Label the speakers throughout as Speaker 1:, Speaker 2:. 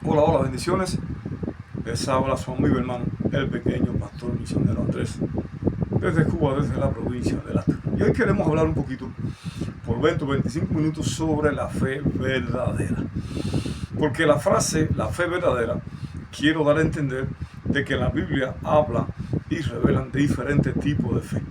Speaker 1: Hola, hola, bendiciones. Les habla su amigo hermano, el pequeño pastor misionero Andrés, desde Cuba, desde la provincia de Lastra. Y hoy queremos hablar un poquito, por 20 o 25 minutos, sobre la fe verdadera. Porque la frase, la fe verdadera, quiero dar a entender de que la Biblia habla y revela de diferentes tipos de fe.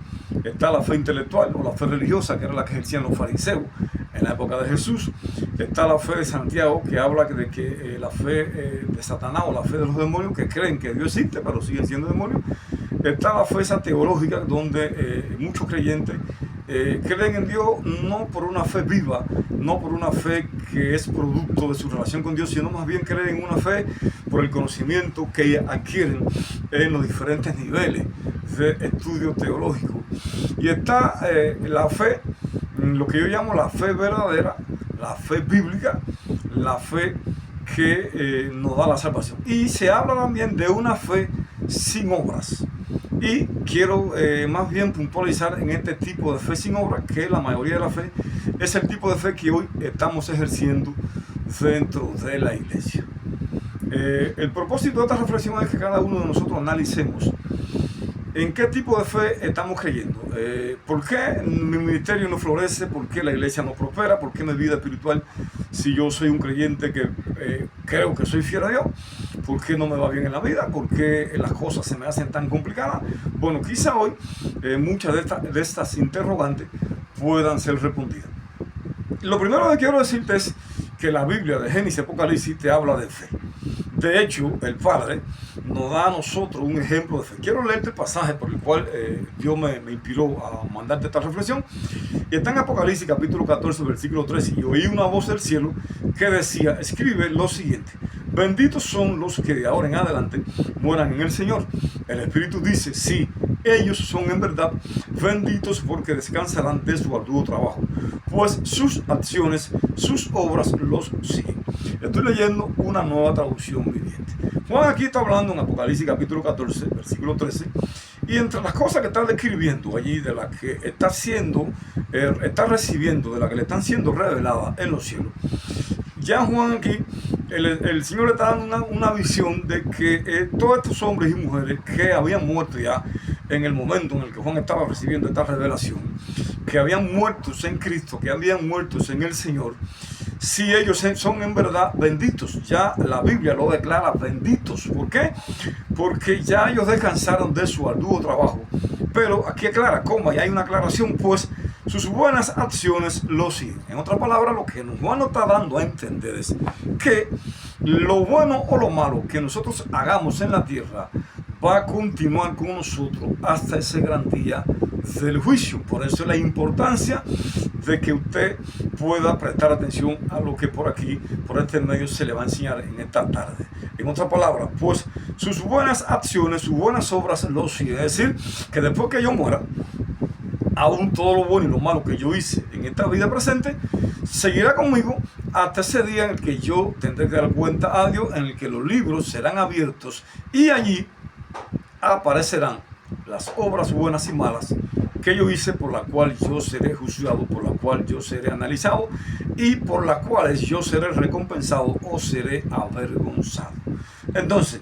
Speaker 1: Está la fe intelectual o la fe religiosa, que era la que ejercían los fariseos en la época de Jesús. Está la fe de Santiago, que habla de que la fe de Satanás o la fe de los demonios, que creen que Dios existe, pero siguen siendo demonios. Está la fe esa teológica, donde muchos creyentes creen en Dios no por una fe viva, no por una fe que es producto de su relación con Dios, sino más bien creen en una fe por el conocimiento que adquieren en los diferentes niveles de estudio teológico. Y está la fe, lo que yo llamo la fe verdadera, la fe bíblica, la fe que nos da la salvación. Y se habla también de una fe sin obras. Y quiero más bien puntualizar en este tipo de fe sin obras, que la mayoría de la fe es el tipo de fe que hoy estamos ejerciendo dentro de la iglesia. El propósito de esta reflexión es que cada uno de nosotros analicemos en qué tipo de fe estamos creyendo. ¿Por qué mi ministerio no florece? ¿Por qué la iglesia no prospera? ¿Por qué mi vida espiritual, si yo soy un creyente que creo que soy fiel a Dios? ¿Por qué no me va bien en la vida? ¿Por qué las cosas se me hacen tan complicadas? Bueno, quizá hoy muchas de estas interrogantes puedan ser respondidas. Lo primero que quiero decirte es que la Biblia de Génesis y Apocalipsis te habla de fe. De hecho, el Padre nos da a nosotros un ejemplo de fe. Quiero leerte el pasaje por el cual Dios me inspiró a mandarte esta reflexión. Y está en Apocalipsis capítulo 14, versículo 13. Y oí una voz del cielo que decía, escribe lo siguiente: benditos son los que de ahora en adelante mueran en el Señor. El Espíritu dice, sí, ellos son en verdad benditos, porque descansarán de su arduo trabajo, pues sus acciones, sus obras los siguen. Estoy leyendo una nueva traducción viviente. Juan aquí está hablando en Apocalipsis capítulo 14, versículo 13, y entre las cosas que está describiendo allí, de las que está recibiendo, de las que le están siendo reveladas en los cielos, ya Juan aquí, el Señor le está dando una visión de que todos estos hombres y mujeres que habían muerto ya en el momento en el que Juan estaba recibiendo esta revelación, que habían muerto en Cristo, que habían muerto en el Señor, si ellos son en verdad benditos. Ya la Biblia lo declara benditos. ¿Por qué? Porque ya ellos descansaron de su arduo trabajo. Pero aquí aclara, ¿cómo? Y hay una aclaración, pues sus buenas acciones lo siguen. En otras palabras, lo que Juan nos está dando a entender es que lo bueno o lo malo que nosotros hagamos en la tierra va a continuar con nosotros hasta ese gran día del juicio. Por eso la importancia de que usted pueda prestar atención a lo que por aquí, por este medio, se le va a enseñar en esta tarde. En otras palabras, pues sus buenas acciones, sus buenas obras lo siguen. Es decir, que después que yo muera, aún todo lo bueno y lo malo que yo hice en esta vida presente seguirá conmigo hasta ese día en el que yo tendré que dar cuenta a Dios, en el que los libros serán abiertos y allí aparecerán las obras buenas y malas que yo hice, por la cual yo seré juzgado, por la cual yo seré analizado y por las cuales yo seré recompensado o seré avergonzado. Entonces,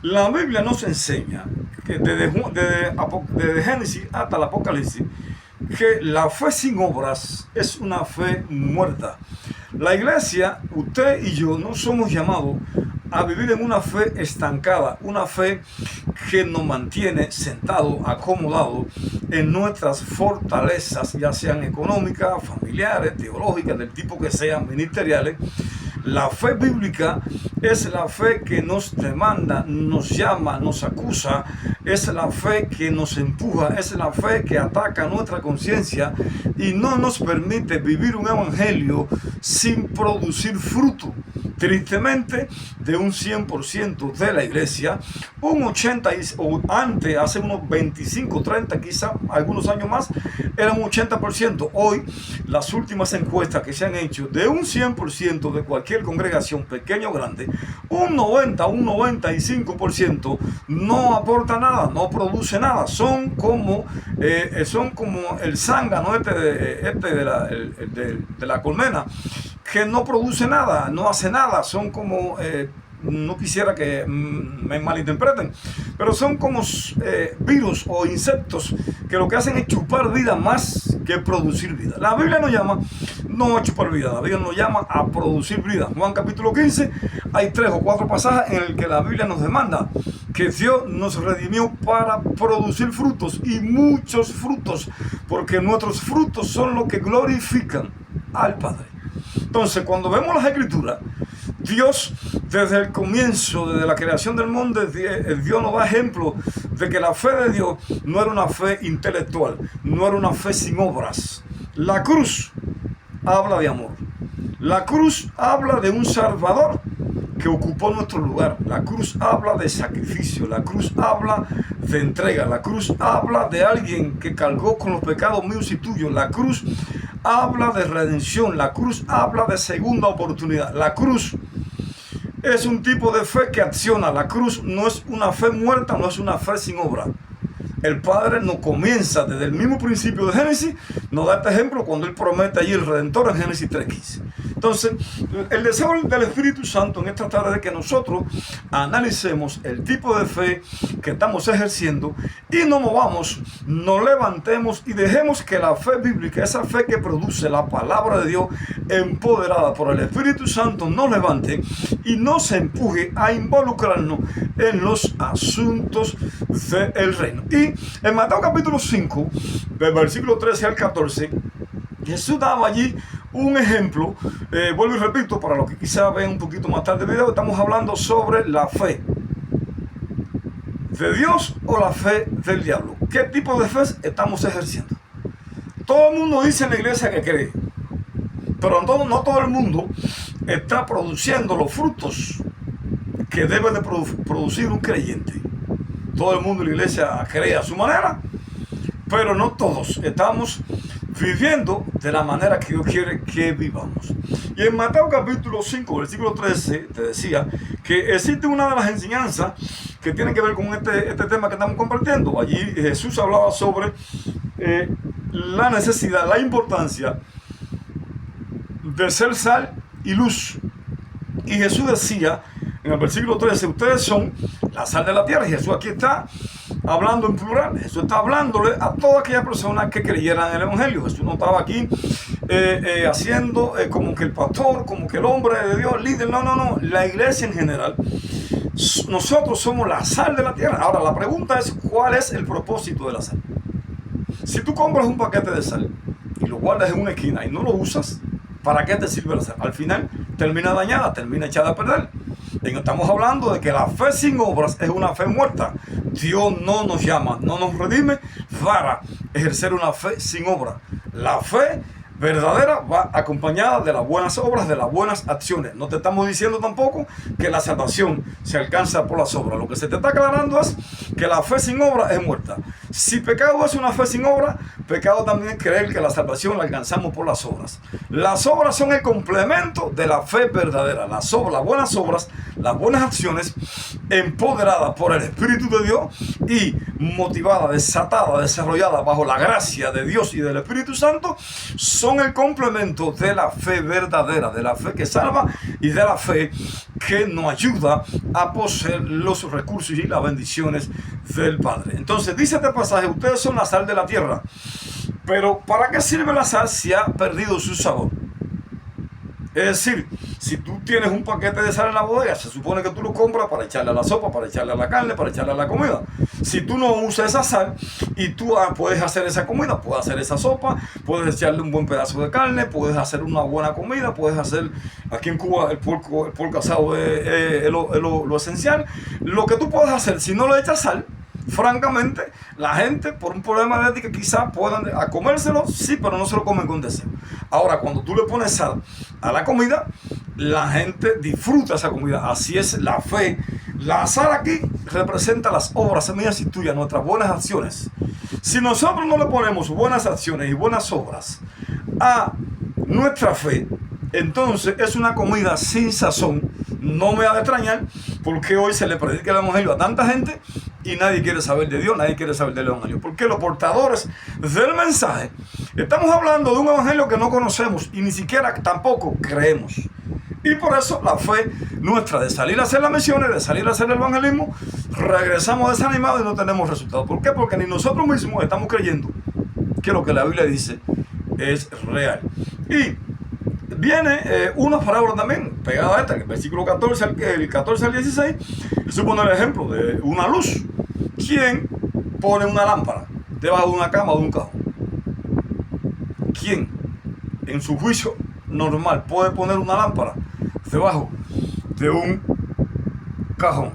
Speaker 1: la Biblia nos enseña que desde Génesis hasta el Apocalipsis, que la fe sin obras es una fe muerta. La iglesia, usted y yo, no somos llamados a vivir en una fe estancada, una fe que nos mantiene sentados, acomodados en nuestras fortalezas, ya sean económicas, familiares, teológicas, del tipo que sean, ministeriales. La fe bíblica es la fe que nos demanda, nos llama, nos acusa, es la fe que nos empuja, es la fe que ataca nuestra conciencia y no nos permite vivir un evangelio sin producir fruto. Tristemente, de un 100% de la iglesia, un 80%, o antes, hace unos 25, 30, quizá algunos años más, era un 80%. Hoy, las últimas encuestas que se han hecho, de un 100% de cualquier congregación, pequeña o grande, un 90, un 95% no aporta nada, no produce nada. Son como el zángano de la colmena, que no produce nada, no hace nada. Son como no quisiera que me malinterpreten, pero son como virus o insectos que lo que hacen es chupar vida más que producir vida. La Biblia nos llama no a chupar vida, la Biblia nos llama a producir vida. Juan capítulo 15, hay 3 o 4 pasajes en el que la Biblia nos demanda que Dios nos redimió para producir frutos, y muchos frutos, porque nuestros frutos son los que glorifican al Padre. Entonces, cuando vemos las Escrituras, Dios, desde el comienzo, desde la creación del mundo, Dios nos da ejemplo de que la fe de Dios no era una fe intelectual, no era una fe sin obras. La cruz habla de amor. La cruz habla de un Salvador que ocupó nuestro lugar. La cruz habla de sacrificio. La cruz habla de entrega. La cruz habla de alguien que cargó con los pecados míos y tuyos. La cruz habla de redención. La cruz habla de segunda oportunidad. La cruz es un tipo de fe que acciona. La cruz no es una fe muerta, no es una fe sin obra. El Padre nos comienza desde el mismo principio de Génesis, nos da este ejemplo cuando Él promete allí el Redentor en Génesis 3:15. Entonces, el deseo del Espíritu Santo en esta tarde es que nosotros analicemos el tipo de fe que estamos ejerciendo y no movamos, nos levantemos y dejemos que la fe bíblica, esa fe que produce la palabra de Dios empoderada por el Espíritu Santo, nos levante y nos empuje a involucrarnos en los asuntos del reino. Y en Mateo capítulo 5, del versículo 13 al 14, Jesús daba allí un ejemplo. Vuelvo y repito, para los que quizá ven un poquito más tarde el video, estamos hablando sobre la fe de Dios o la fe del diablo. ¿Qué tipo de fe estamos ejerciendo? Todo el mundo dice en la iglesia que cree, pero no todo el mundo está produciendo los frutos que debe de producir un creyente. Todo el mundo en la iglesia cree a su manera, pero no todos estamos viviendo de la manera que Dios quiere que vivamos. Y en Mateo capítulo 5, versículo 13, te decía que existe una de las enseñanzas que tiene que ver con este tema que estamos compartiendo. Allí Jesús hablaba sobre la necesidad, la importancia de ser sal y luz. Y Jesús decía en el versículo 13, ustedes son la sal de la tierra. Y Jesús aquí está hablando en plural. Jesús está hablándole a todas aquellas personas que creyeran en el Evangelio. Jesús no estaba aquí haciendo como que el pastor, como que el hombre de Dios, líder. No. La iglesia en general. Nosotros somos la sal de la tierra. Ahora, la pregunta es, ¿cuál es el propósito de la sal? Si tú compras un paquete de sal y lo guardas en una esquina y no lo usas, ¿para qué te sirve la sal? Al final termina dañada, termina echada a perder. Estamos hablando de que la fe sin obras es una fe muerta. Dios no nos llama, no nos redime para ejercer una fe sin obra. La fe verdadera va acompañada de las buenas obras, de las buenas acciones. No te estamos diciendo tampoco que la salvación se alcanza por las obras. Lo que se te está aclarando es que la fe sin obra es muerta. Si pecado es una fe sin obra, pecado también es creer que la salvación la alcanzamos por las obras. Las obras son el complemento de la fe verdadera. Las buenas obras, las buenas acciones, empoderadas por el Espíritu de Dios y motivada, desatada, desarrollada bajo la gracia de Dios y del Espíritu Santo, son el complemento de la fe verdadera, de la fe que salva y de la fe que nos ayuda a poseer los recursos y las bendiciones del Padre. Entonces dice este pasaje, ustedes son la sal de la tierra, pero ¿para qué sirve la sal si ha perdido su sabor? Es decir, si tú tienes un paquete de sal en la bodega, se supone que tú lo compras para echarle a la sopa, para echarle a la carne, para echarle a la comida. Si tú no usas esa sal y tú puedes hacer esa comida, puedes hacer esa sopa, puedes echarle un buen pedazo de carne, puedes hacer una buena comida, puedes hacer, aquí en Cuba el puerco asado es lo esencial. Lo que tú puedes hacer, si no le echas sal, francamente, la gente por un problema de ética quizás puedan a comérselo, sí, pero no se lo comen con deseo. Ahora, cuando tú le pones sal a la comida, la gente disfruta esa comida. Así es la fe. La sal aquí representa las obras mías y tuyas, nuestras buenas acciones. Si nosotros no le ponemos buenas acciones y buenas obras a nuestra fe, entonces es una comida sin sazón. No me ha de extrañar porque hoy se le predica el Evangelio a tanta gente y nadie quiere saber de Dios, nadie quiere saber del Evangelio. Porque los portadores del mensaje, estamos hablando de un Evangelio que no conocemos y ni siquiera tampoco creemos. Y por eso la fe nuestra de salir a hacer las misiones, de salir a hacer el evangelismo, regresamos desanimados y no tenemos resultados. ¿Por qué? Porque ni nosotros mismos estamos creyendo que lo que la Biblia dice es real. Y viene una parábola también pegada a esta, el versículo 14, el 14 al 16, supone el ejemplo de una luz. ¿Quién pone una lámpara debajo de una cama o de un cajón? ¿Quién, en su juicio normal, puede poner una lámpara debajo de un cajón?